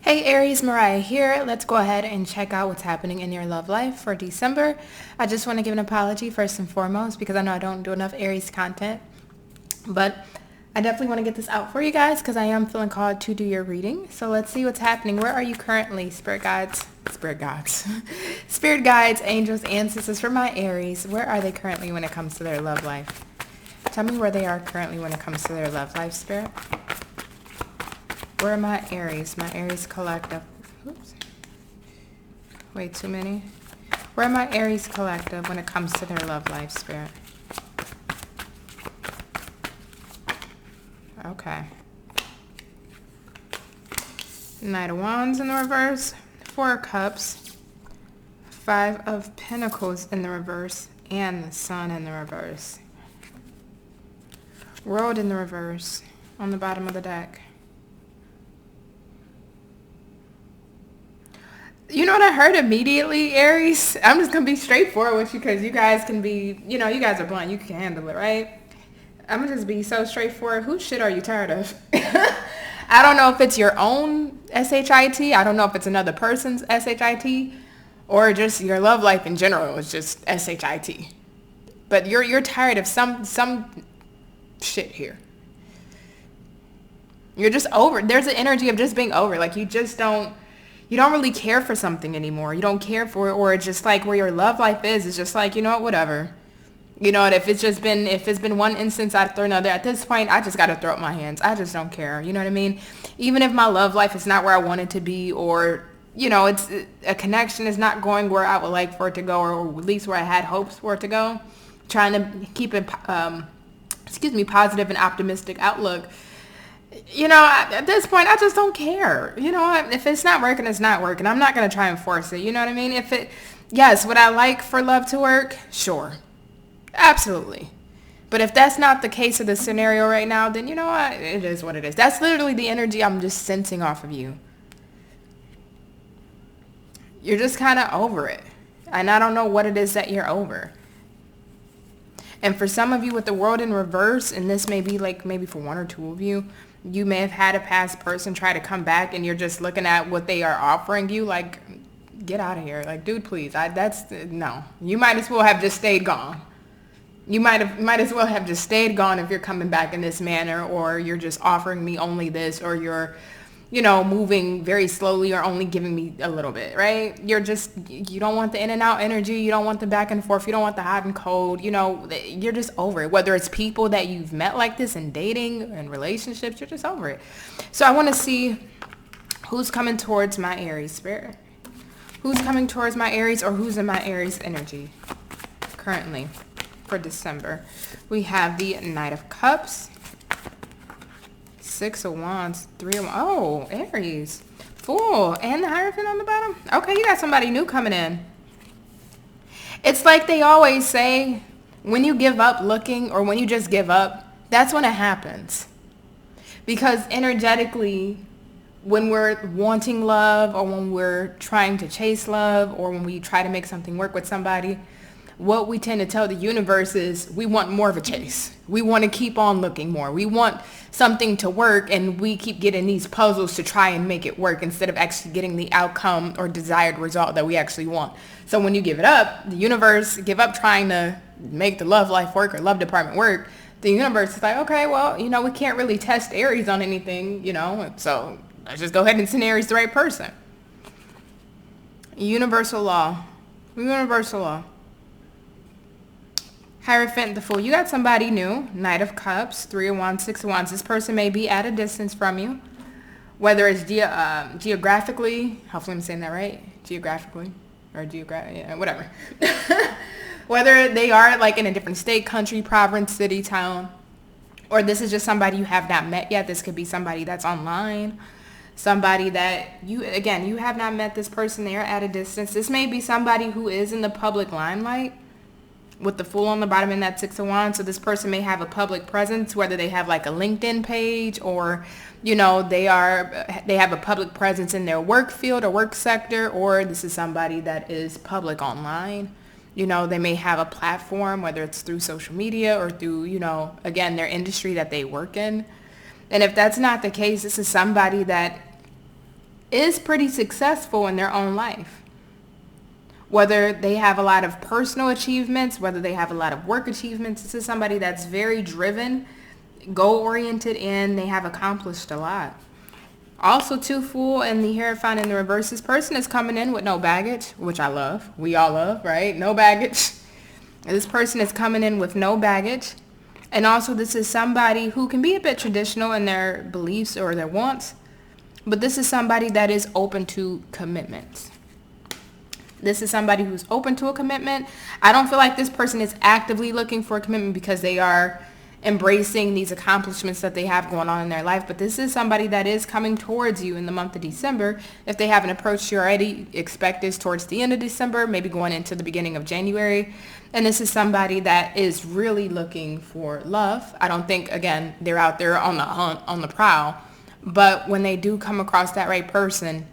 Hey Aries, Mariah here. Let's go ahead and check out what's happening in your love life for December. I just want to give an apology first and foremost because I know I don't do enough Aries content. But I definitely want to get this out for you guys because I am feeling called to do your reading. So let's see what's happening. Where are you currently, spirit guides? Spirit guides. Spirit guides, angels, ancestors for my Aries. Where are they currently when it comes to their love life? Tell me where they are currently when it comes to their love life, spirit. Where are my Aries collective? Oops. Way too many. Where are my Aries collective when it comes to their love life, spirit? Okay. Knight of Wands in the reverse. Four of Cups. Five of Pentacles in the reverse. And the Sun in the reverse. World in the reverse on the bottom of the deck. You know what I heard immediately, Aries? I'm just going to be straightforward with you because you guys can be, you guys are blunt. You can handle it, right? I'm going to just be so straightforward. Whose shit are you tired of? I don't know if it's your own SHIT. I don't know if it's another person's SHIT or just your love life in general is just SHIT. But you're tired of some shit here. You're just over. There's an energy of just being over. Like you don't really care for something anymore. You don't care for it, or it's just like where your love life is. It's just like, you know what, whatever. You know what, if it's been one instance after another, at this point, I just got to throw up my hands. I just don't care. You know what I mean? Even if my love life is not where I want it to be, or, it's a connection is not going where I would like for it to go, or at least where I had hopes for it to go, trying to keep it, positive and optimistic outlook. At this point, I just don't care. If it's not working, it's not working. I'm not going to try and force it. You know what I mean? Yes, would I like for love to work? Sure. Absolutely. But if that's not the case of the scenario right now, then you know what? It is what it is. That's literally the energy I'm just sensing off of you. You're just kind of over it. And I don't know what it is that you're over. And for some of you with the world in reverse, and this may be like maybe for one or two of you, you may have had a past person try to come back and you're just looking at what they are offering you like, get out of here. Like, dude, please. No. You might as well have just stayed gone. You might as well have just stayed gone if you're coming back in this manner, or you're just offering me only this, or you're, moving very slowly or only giving me a little bit, right? You don't want the in and out energy. You don't want the back and forth. You don't want the hot and cold. You're just over it. Whether it's people that you've met like this in dating and relationships, you're just over it. So I want to see who's coming towards my Aries spirit. Who's coming towards my Aries, or who's in my Aries energy currently for December. We have the Knight of Cups. Six of Wands, Three of Wands. Oh, Aries. Fool. And the Hierophant on the bottom. Okay, you got somebody new coming in. It's like they always say, when you give up looking, or when you just give up, that's when it happens. Because energetically, when we're wanting love, or when we're trying to chase love, or when we try to make something work with somebody, what we tend to tell the universe is we want more of a chase. We want to keep on looking more. We want something to work, and we keep getting these puzzles to try and make it work instead of actually getting the outcome or desired result that we actually want. So when you give it up, the universe give up trying to make the love life work or love department work. The universe is like, okay, well, we can't really test Aries on anything, so let's just go ahead and send Aries the right person. Universal law. Universal law. Hierophant, the Fool. You got somebody new. Knight of Cups, Three of Wands, Six of Wands. This person may be at a distance from you, whether it's geographically. Hopefully I'm saying that right. Geographically, or whatever. Whether they are like in a different state, country, province, city, town, or this is just somebody you have not met yet. This could be somebody that's online. Somebody that you have not met this person. They are at a distance. This may be somebody who is in the public limelight, with the Fool on the bottom and that Six of Wands. So this person may have a public presence, whether they have like a LinkedIn page, or, they have a public presence in their work field or work sector, or this is somebody that is public online. They may have a platform, whether it's through social media or through, again, their industry that they work in. And if that's not the case, this is somebody that is pretty successful in their own life. Whether they have a lot of personal achievements, whether they have a lot of work achievements, this is somebody that's very driven, goal-oriented, and they have accomplished a lot. Also, too, Fool and the Hierophant in the reverse, this person is coming in with no baggage, which I love. We all love, right? No baggage. This person is coming in with no baggage. And also, this is somebody who can be a bit traditional in their beliefs or their wants, but this is somebody that is open to commitments. This is somebody who's open to a commitment. I don't feel like this person is actively looking for a commitment because they are embracing these accomplishments that they have going on in their life. But this is somebody that is coming towards you in the month of December. If they haven't approached you already, expect this towards the end of December, maybe going into the beginning of January. And this is somebody that is really looking for love. I don't think, again, they're out there on the hunt, on the prowl. But when they do come across that right person,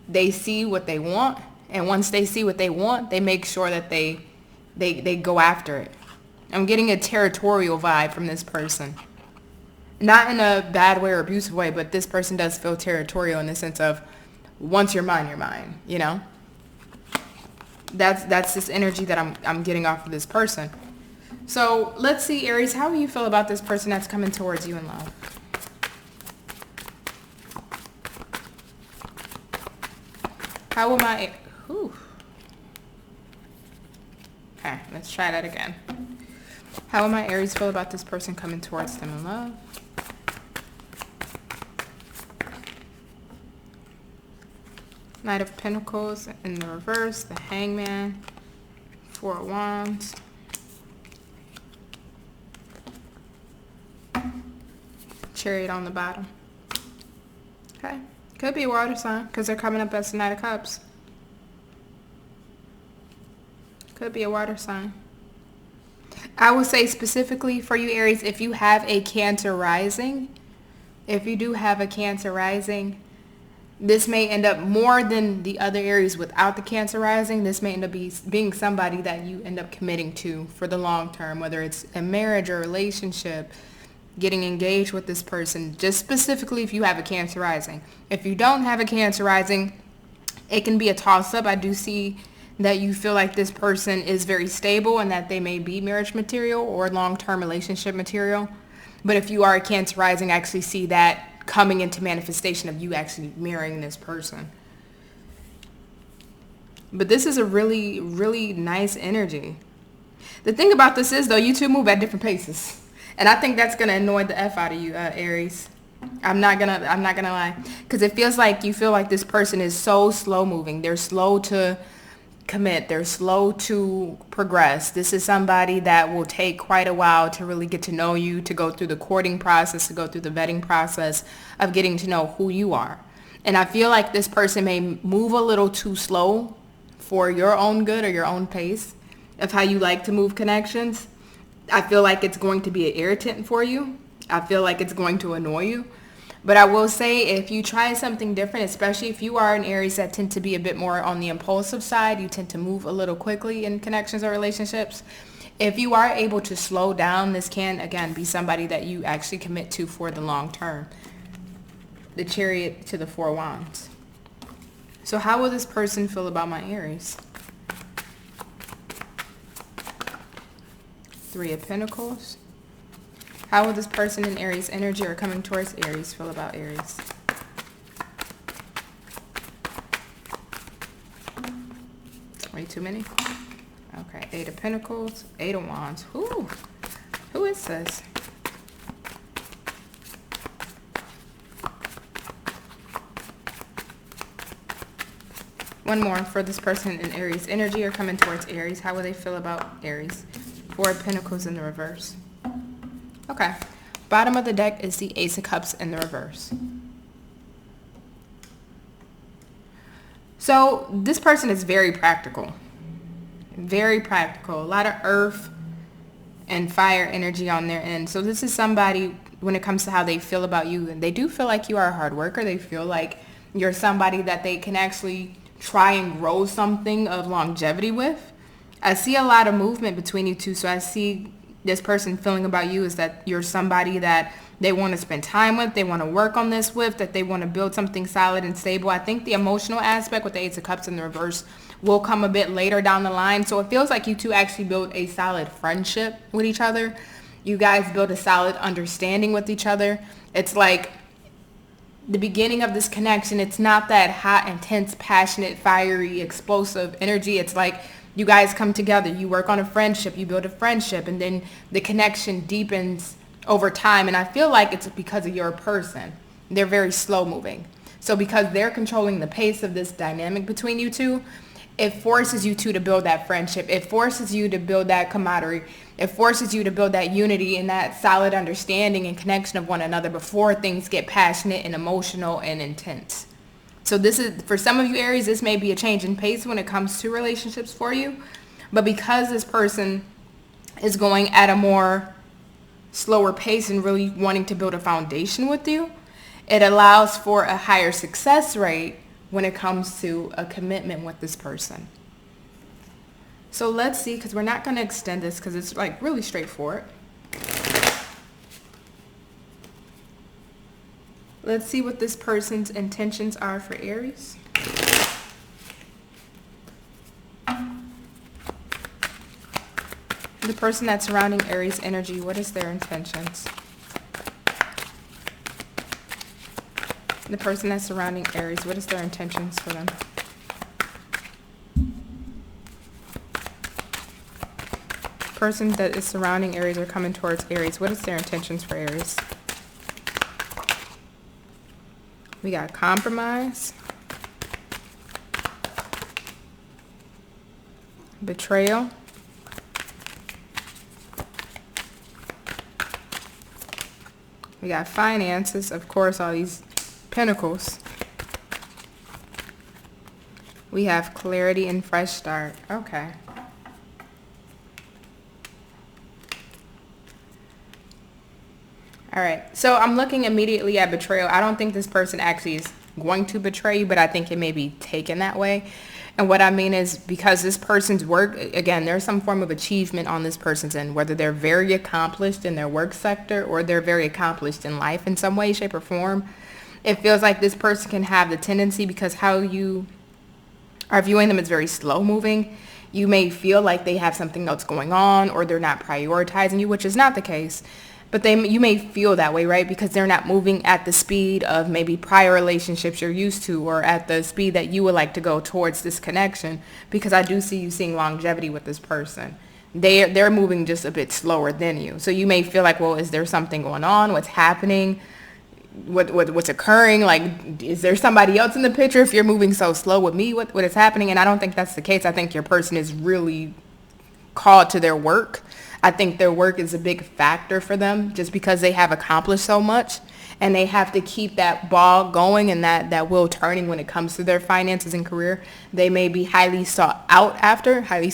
they see what they want. And once they see what they want, they make sure that they go after it. I'm getting a territorial vibe from this person. Not in a bad way or abusive way, but this person does feel territorial in the sense of, once you're mine, you know? That's this energy that I'm getting off of this person. So let's see, Aries, how do you feel about this person that's coming towards you in love? How will my... Whew. Okay, let's try that again. How will my Aries feel about this person coming towards them in love? Knight of Pentacles in the reverse, the Hangman, Four of Wands. Chariot on the bottom. Okay. Could be a water sign because they're coming up as the Knight of Cups. Could be a water sign. I would say specifically for you, Aries, if you have a Cancer rising, if you do have a Cancer rising, this may end up more than the other Aries without the Cancer rising. This may end up being somebody that you end up committing to for the long term, whether it's a marriage or relationship, getting engaged with this person, just specifically if you have a Cancer rising. If you don't have a Cancer rising, it can be a toss-up. I do see that you feel like this person is very stable and that they may be marriage material or long-term relationship material. But if you are a Cancer rising, I actually see that coming into manifestation of you actually marrying this person. But this is a really, really nice energy. The thing about this is, though, you two move at different paces. And I think that's going to annoy the F out of you, Aries. I'm not gonna lie. Because it feels like you feel like this person is so slow moving. They're slow to commit. They're slow to progress. This is somebody that will take quite a while to really get to know you, to go through the courting process, to go through the vetting process of getting to know who you are. And I feel like this person may move a little too slow for your own good or your own pace of how you like to move connections. I feel like it's going to be an irritant for you. I feel like it's going to annoy you. But I will say, if you try something different, especially if you are an Aries that tend to be a bit more on the impulsive side, you tend to move a little quickly in connections or relationships. If you are able to slow down, this can, again, be somebody that you actually commit to for the long term. The Chariot to the Four Wands. So how will this person feel about my Aries? Three of Pentacles. How will this person in Aries energy or coming towards Aries feel about Aries? Way too many? Okay, Eight of Pentacles, Eight of Wands. Who is this? One more for this person in Aries energy or coming towards Aries. How will they feel about Aries? Four of Pentacles in the reverse. Okay. Bottom of the deck is the Ace of Cups in the reverse. So this person is very practical. Very practical. A lot of earth and fire energy on their end. So this is somebody, when it comes to how they feel about you, and they do feel like you are a hard worker. They feel like you're somebody that they can actually try and grow something of longevity with. I see a lot of movement between you two. So I see this person feeling about you is that you're somebody that they want to spend time with, they want to work on this with, that they want to build something solid and stable. I think the emotional aspect with the Ace of Cups in the reverse will come a bit later down the line. So it feels like you two actually build a solid friendship with each other. You guys build a solid understanding with each other. It's like the beginning of this connection, it's not that hot, intense, passionate, fiery, explosive energy. It's like you guys come together, you work on a friendship, you build a friendship, and then the connection deepens over time. And I feel like it's because of your person. They're very slow moving. So because they're controlling the pace of this dynamic between you two, it forces you two to build that friendship. It forces you to build that camaraderie. It forces you to build that unity and that solid understanding and connection of one another before things get passionate and emotional and intense. So this is, for some of you Aries, this may be a change in pace when it comes to relationships for you. But because this person is going at a more slower pace and really wanting to build a foundation with you, it allows for a higher success rate when it comes to a commitment with this person. So let's see, because we're not going to extend this because it's like really straightforward. Let's see what this person's intentions are for Aries. The person that's surrounding Aries energy, what is their intentions? The person that's surrounding Aries, what is their intentions for them? Person that is surrounding Aries or coming towards Aries, what is their intentions for Aries? We got compromise, betrayal, we got finances, of course, all these pentacles. We have clarity and fresh start. Okay. All right. So I'm looking immediately at betrayal. I don't think this person actually is going to betray you, but I think it may be taken that way. And what I mean is because this person's work, again, there's some form of achievement on this person's end, whether they're very accomplished in their work sector or they're very accomplished in life in some way, shape, or form. It feels like this person can have the tendency, because how you are viewing them is very slow moving. You may feel like they have something else going on or they're not prioritizing you, which is not the case. But you may feel that way, right? Because they're not moving at the speed of maybe prior relationships you're used to, or at the speed that you would like to go towards this connection. Because I do see you seeing longevity with this person. They're moving just a bit slower than you. So you may feel like, well, is there something going on? What's happening? What's occurring? Like, is there somebody else in the picture if you're moving so slow with me? What is happening? And I don't think that's the case. I think your person is really called to their work. I think their work is a big factor for them just because they have accomplished so much, and they have to keep that ball going and that wheel turning when it comes to their finances and career. They may be highly sought after. That's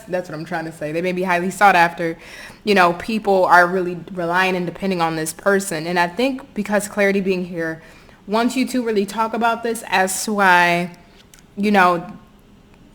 what I'm trying to say. They may be highly sought after. You know, people are really relying and depending on this person. And I think because clarity being here, once you two really talk about this as to why, you know,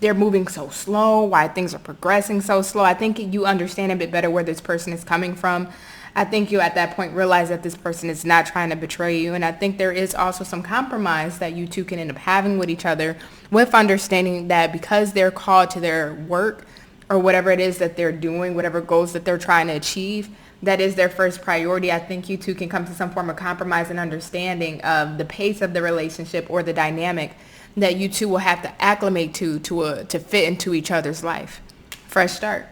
they're moving so slow, why things are progressing so slow, I think you understand a bit better where this person is coming from. I think you at that point realize that this person is not trying to betray you. And I think there is also some compromise that you two can end up having with each other, with understanding that because they're called to their work or whatever it is that they're doing, whatever goals that they're trying to achieve, that is their first priority. I think you two can come to some form of compromise and understanding of the pace of the relationship or the dynamic that you two will have to acclimate to fit into each other's life. Fresh start.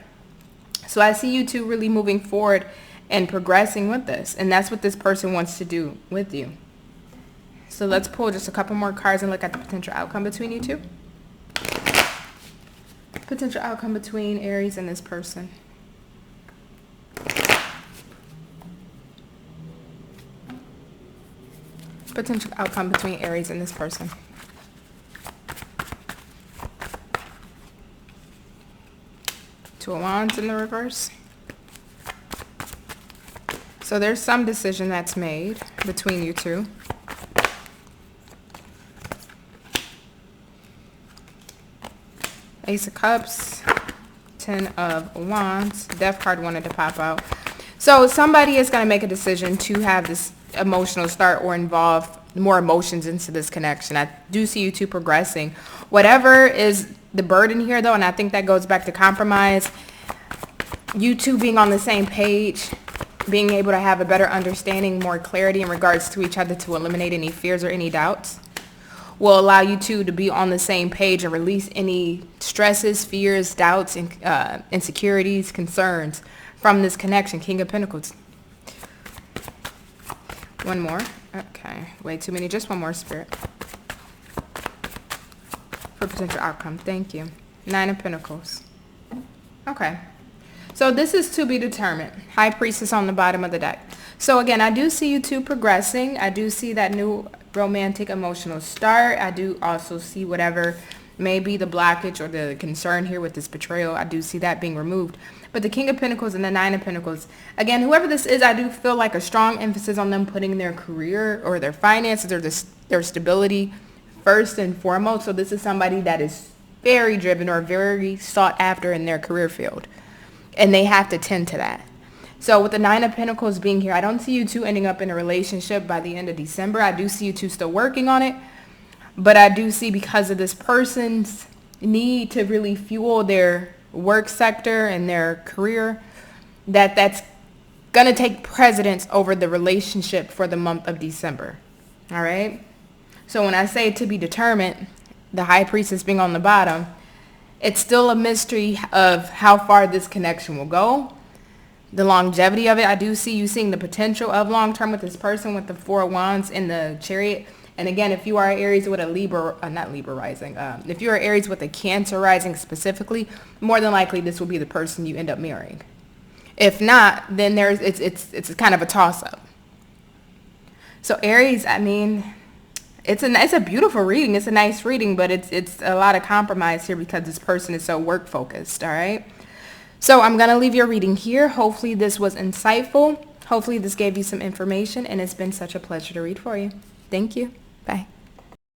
So I see you two really moving forward and progressing with this. And that's what this person wants to do with you. So let's pull just a couple more cards and look at the potential outcome between you two. Potential outcome between Aries and this person. Potential outcome between Aries and this person. Two of Wands in the reverse. So there's some decision that's made between you two. Ace of Cups, Ten of Wands. Death card wanted to pop out. So somebody is going to make a decision to have this emotional start or involve more emotions into this connection. I do see you two progressing. Whatever is the burden here, though, and I think that goes back to compromise, you two being on the same page, being able to have a better understanding, more clarity in regards to each other to eliminate any fears or any doubts, will allow you two to be on the same page and release any stresses, fears, doubts, and insecurities, concerns from this connection. King of Pentacles. One more. Okay, way too many. Just one more, Spirit. For potential outcome. Thank you. Nine of Pentacles. Okay. So this is to be determined. High Priestess on the bottom of the deck. So again, I do see you two progressing. I do see that new romantic emotional start. I do also see whatever may be the blockage or the concern here with this betrayal. I do see that being removed. But the King of Pentacles and the Nine of Pentacles, again, whoever this is, I do feel like a strong emphasis on them putting their career or their finances or their stability first and foremost. So this is somebody that is very driven or very sought after in their career field. And they have to tend to that. So with the Nine of Pentacles being here, I don't see you two ending up in a relationship by the end of December. I do see you two still working on it. But I do see, because of this person's need to really fuel their work sector and their career, that's going to take precedence over the relationship for the month of December. All right? So when I say to be determined, the High Priestess being on the bottom, it's still a mystery of how far this connection will go. The longevity of it. I do see you seeing the potential of long-term with this person with the Four of Wands in the Chariot. And again, if you are Aries with a Libra, not Libra rising, if you are Aries with a Cancer rising specifically, more than likely this will be the person you end up marrying. If not, then it's kind of a toss-up. So Aries, I mean, it's a beautiful reading. It's a nice reading, but it's a lot of compromise here because this person is so work focused. All right. So I'm going to leave your reading here. Hopefully this was insightful. Hopefully this gave you some information, and it's been such a pleasure to read for you. Thank you. Bye.